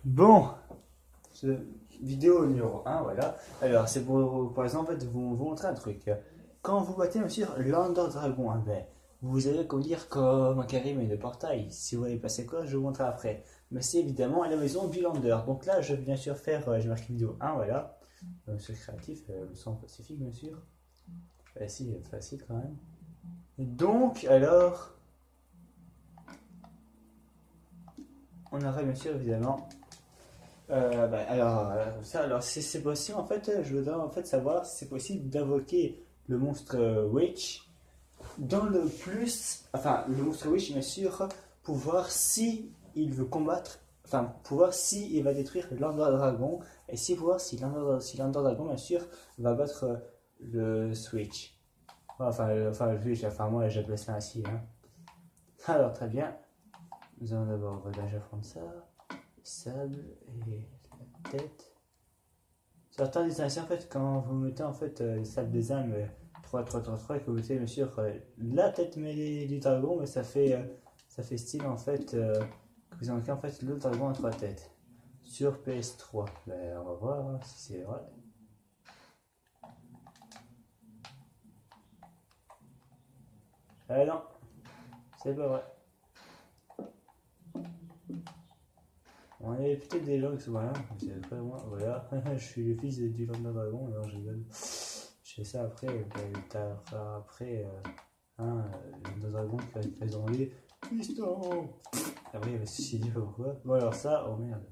Bon, vidéo numéro un, voilà. Alors, c'est pour, par exemple, en fait, vous montrer un truc. Quand vous battez, monsieur, l'Under Dragon, hein, ben, vous allez comme dire comme un Karim et de portail. Si vous voulez passer quoi, je vous montrerai après. Mais c'est évidemment à la maison du Lander. Donc là, je vais bien sûr faire, j'ai marqué vidéo un, voilà. Monsieur créatif, le sang pacifique, bien sûr. Facile, facile quand même. Et donc, alors, on aura bien sûr évidemment alors si c'est possible, en fait, je voudrais en fait savoir si c'est possible d'invoquer le monstre Witch dans le plus, enfin, le monstre Witch, bien sûr, pour voir si il veut combattre, enfin, pour voir si il va détruire l'Ender Dragon et si voir si l'Ender Dragon, bien sûr, va battre le Switch. Le Switch, enfin, moi, j'appelle ça ainsi, hein. Alors, très bien. Nous allons d'abord déjà prendre ça, sable et la tête. Certains disent ainsi en fait quand vous mettez en fait les salles des âmes 3 3 3 3 et que vous mettez bien sûr la tête du dragon, mais ça fait style en fait que vous invoquez en fait le dragon à 3 têtes sur PS3. Ben, on va voir si c'est vrai. Ah non, c'est pas vrai. On est peut-être des gens qui sont malins, c'est pas moi, voilà. Je suis le fils du Lord Dragon, alors je rigole. Je fais ça après, après, hein, le dragon qui va être présenté. Piston. Après, il va se suicider, pas pourquoi. Bon, alors ça, oh merde.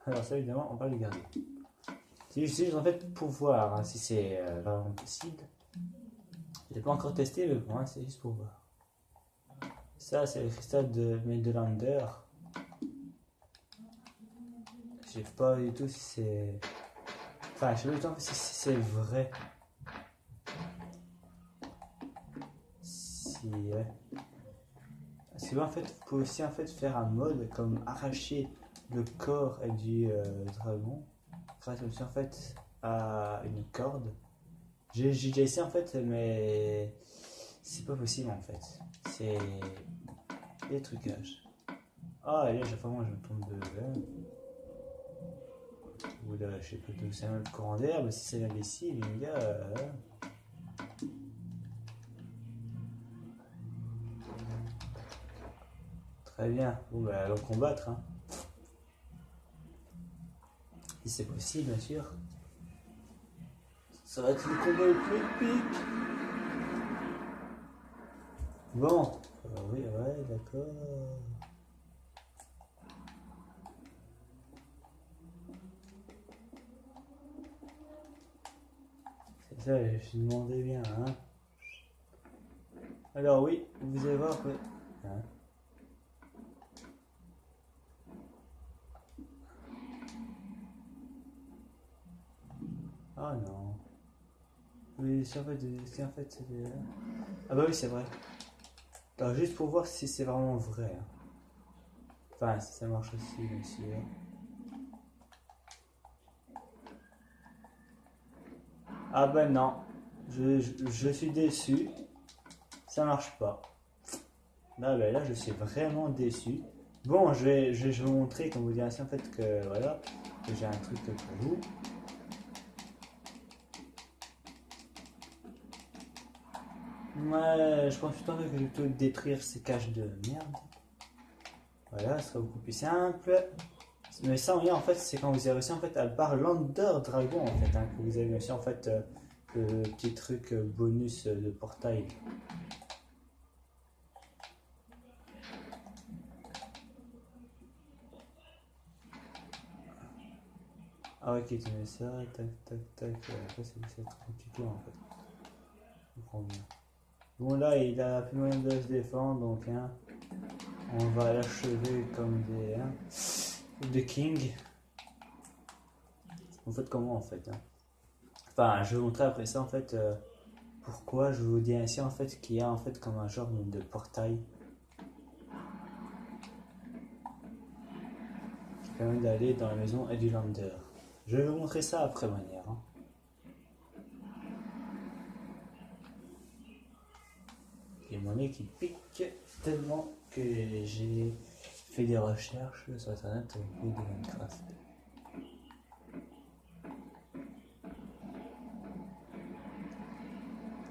Alors ça, évidemment, on va le garder. C'est juste en fait pour voir hein, si c'est vraiment possible. Je l'ai pas encore testé, mais pour moi, c'est juste pour voir. Ça, c'est le cristal de Meldelander. Je sais pas du tout si c'est. Enfin, je sais pas du tout si c'est vrai. Si. Ouais. Parce que en fait, vous pouvez aussi en fait faire un mode comme arracher le corps du dragon grâce aussi en fait à une corde. J'ai déjà essayé en fait, mais c'est pas possible en fait. C'est des trucages. Ah, et là, chaque fois, moi, je me tombe de là. Ou là, je sais pas d'où c'est un courant d'air, mais si c'est la vessie, les gars. Très bien. Bon, bah, allons combattre, hein. Si c'est possible, bien sûr. Ça va être le combat le plus épique. Bon. Oui, ouais, d'accord. C'est ça, je me suis demandé bien, hein. Alors oui, vous allez voir que... Hein. Ah non. Oui, c'est en fait c'est ah bah oui, c'est vrai. Alors juste pour voir si c'est vraiment vrai, hein. Enfin, si ça marche aussi, bien sûr. Ah ben non. Je suis déçu. Ça marche pas. Là, ben là, je suis vraiment déçu. Bon, je vais vous montrer, comme vous dire ainsi, en fait, que voilà, que j'ai un truc pour vous. Ouais, je pense plutôt que je vais plutôt détruire ces caches de merde. Voilà, ce sera beaucoup plus simple. Mais ça, en fait, c'est quand vous avez réussi en fait à barre l'Under Dragon en fait, hein, que vous avez aussi en fait le petit truc bonus de portail. Ah ok, tu mets ça, tac tac tac. Après, c'est un tuto en fait. Je comprends bien. Bon là, il a plus moyen de se défendre, donc hein, on va l'achever comme des, hein, des kings. En fait, comment en fait, hein. Enfin, je vais vous montrer après ça en fait pourquoi je vous dis ainsi en fait qu'il y a en fait comme un genre de portail qui permet d'aller dans la maison Edulander. Je vais vous montrer ça après manière, hein. Et mon nez qui pique tellement que j'ai fais des recherches sur internet au propos de Minecraft.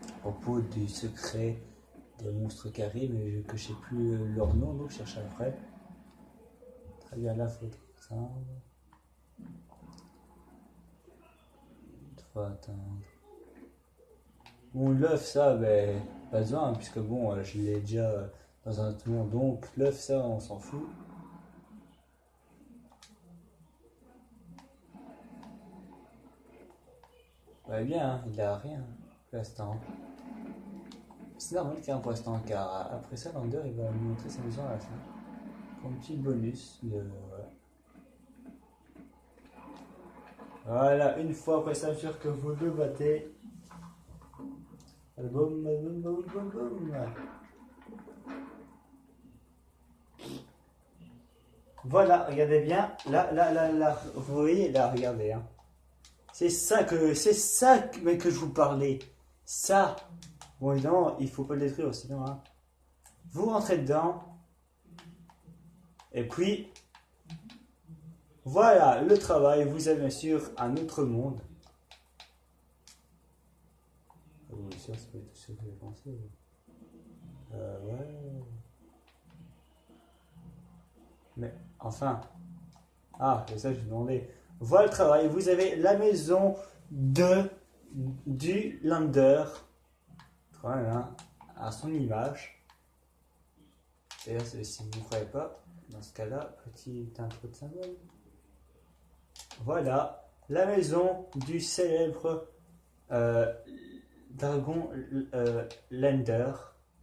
À propos du secret des monstres carrés, mais que je sais plus leur nom, donc je cherche après. Très bien, là, faut attendre. Faut attendre. Bon, l'œuf, ça, ben, pas besoin, puisque bon, je l'ai déjà dans un autre monde, donc l'œuf, ça, on s'en fout. Ouais, bien, hein, il a rien pour l'instant. C'est normal qu'il y ait un pour l'instant, car après ça, Lander, il va nous montrer sa maison à la fin. Comme petit bonus de. Voilà, une fois après ça, sûr que vous le battez. Boum, boum, boum, boum, boum. Voilà, regardez bien. Là, vous voyez, là, regardez. Hein. C'est ça que je vous parlais. Ça. Bon, évidemment, il faut pas le détruire, sinon. Hein. Vous rentrez dedans. Et puis, voilà le travail. Vous avez bien sûr un autre monde. Bien sûr, c'est pas tout ce que j'ai pensé. Ouais. Mais enfin. Ah, c'est ça que je demandais. Voilà le travail. Vous avez la maison du Lander. Voilà, à son image. Et là, si vous ne croyez pas, dans ce cas-là, petit intro de symbole. Voilà, la maison du célèbre dragon Lander.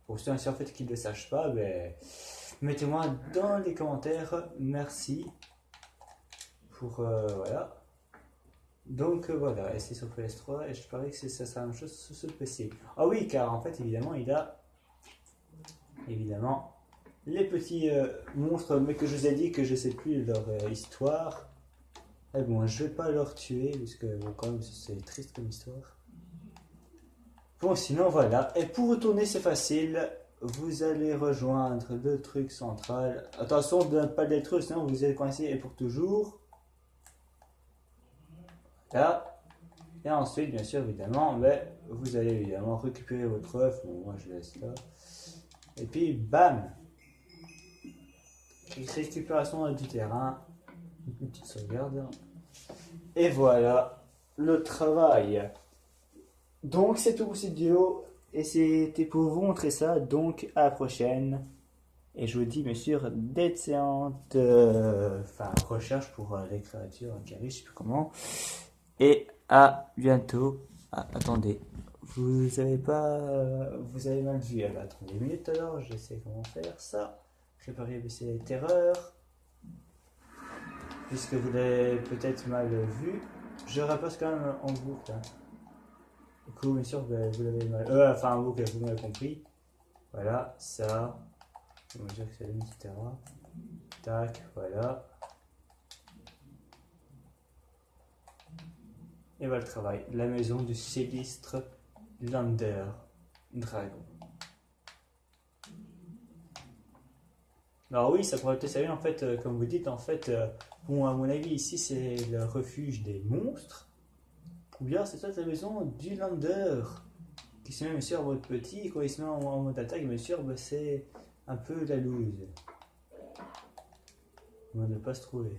Pour ceux en fait qui ne le sachent pas, ben, mettez-moi dans les commentaires. Merci pour voilà. Donc voilà, et c'est sur PS3 et je parie que ça sera la même chose sur ce PC. Ah oui, car en fait évidemment il a évidemment les petits monstres, mais que je vous ai dit que je sais plus leur histoire. Et bon, je vais pas leur tuer parce que bon, quand même c'est triste comme histoire. Bon, sinon voilà. Et pour retourner c'est facile. Vous allez rejoindre le truc central. Attention de ne pas le détruire, sinon vous allez coincé et pour toujours. Là. Et ensuite, bien sûr, évidemment, ben, vous allez évidemment récupérer votre œuf. Bon, moi je laisse là. Et puis, bam! Récupération du terrain. Une petite sauvegarde. Et voilà le travail. Donc, c'est tout pour cette vidéo. Et c'était pour vous montrer ça. Donc, à la prochaine. Et je vous dis, bien sûr, d'excellentes recherches pour les créatures carrées, je sais plus comment. Et à bientôt. Ah, attendez. Vous avez mal vu. Ah, bah, attendez une minute alors. Je sais comment faire ça. Préparer baisser les terreurs. Puisque vous l'avez peut-être mal vu. Je repasse quand même en boucle. Hein. Du coup, bien sûr, vous l'avez mal. Enfin, en boucle, vous m'avez compris. Voilà, ça. On va dire que c'est la etc. Tac, voilà. Et voilà le travail. La maison du sinistre Lander Dragon. Alors oui, ça pourrait peut-être servir en fait, comme vous dites, en fait, bon à mon avis ici c'est le refuge des monstres. Ou bien c'est peut-être la maison du Lander. Qui se met bien sûr en mode petit, quand il se met en mode attaque, bien sûr, bah, c'est un peu la loose. On va ne pas se trouver.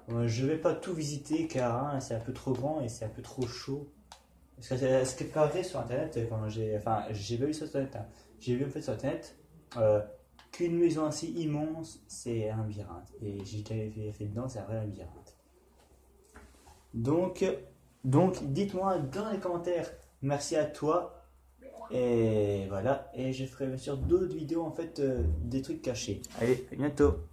Je vais pas tout visiter car hein, c'est un peu trop grand et c'est un peu trop chaud. Parce que ce qui paraît sur internet, quand j'ai pas vu ça sur internet, hein. J'ai vu en fait sur internet qu'une maison ainsi immense c'est un labyrinthe. Et j'ai déjà fait dedans, c'est un vrai labyrinthe. Donc dites-moi dans les commentaires, merci à toi. Et voilà, et je ferai bien sûr d'autres vidéos en fait des trucs cachés. Allez, à bientôt.